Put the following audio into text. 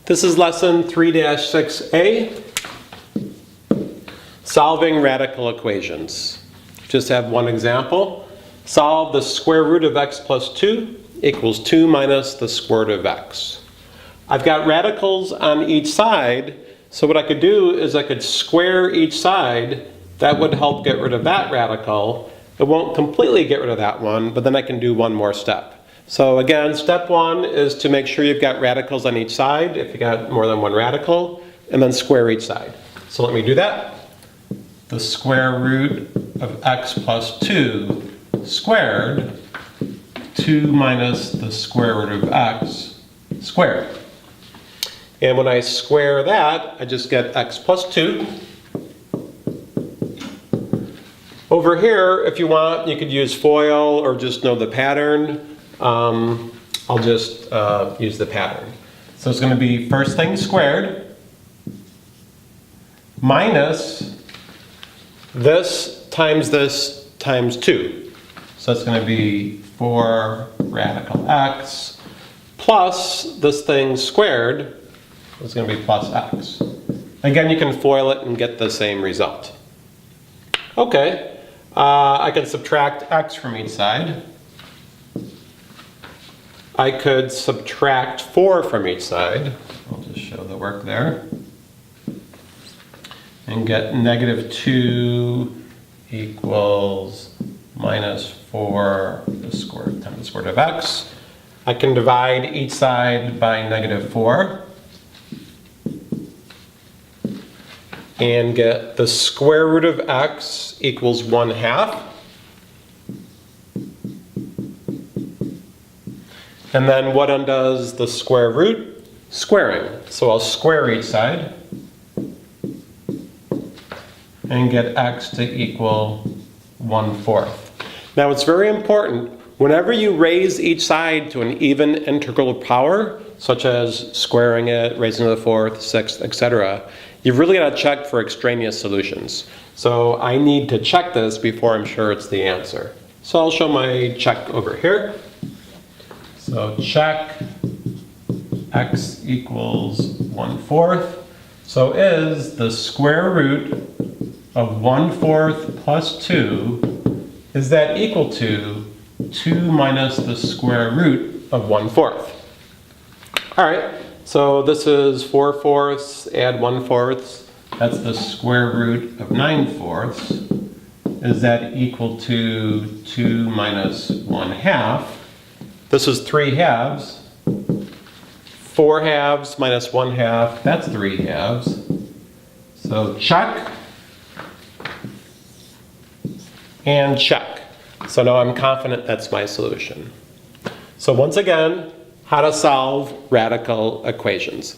This is lesson 3-6A, solving radical equations. Just have one example. Solve the square root of x plus 2 equals 2 minus the square root of x. I've got radicals on each side, so what I could do is I could square each side. That would help get rid of that radical. It won't completely get rid of that one, but then I can do one more step. So again, step one is to make sure you've got radicals on each side, if you got more than one radical, and then square each side. So let me do that. The square root of x plus 2 squared, 2 minus the square root of x squared. And when I square that, I just get x plus 2. Over here, if you want, you could use FOIL or just know the pattern. I'll just use the pattern. So it's going to be first thing squared minus this times 2. So it's going to be 4 radical x plus this thing squared is going to be plus x. Again, you can FOIL it and get the same result. Okay, I can subtract x from each side. I could subtract 4 from each side. I'll just show the work there. And get negative 2 equals minus 4 the square times the square root of x. I can divide each side by negative 4. And get the square root of x equals 1/2. And then what undoes the square root? Squaring. So I'll square each side and get x to equal 1/4. Now it's very important, whenever you raise each side to an even integral power, such as squaring it, raising to the 4th, 6th, etc., you've really got to check for extraneous solutions. So I need to check this before I'm sure it's the answer. So I'll show my check over here. So check x equals 1/4. So is the square root of 1/4 plus 2, is that equal to 2 minus the square root of 1/4? All right, so this is 4/4, add 1/4. That's the square root of 9/4. Is that equal to 2 minus 1/2? This is 3 halves. 4 halves minus 1/2, that's 3 halves. So check and check. So now I'm confident that's my solution. So once again, how to solve radical equations.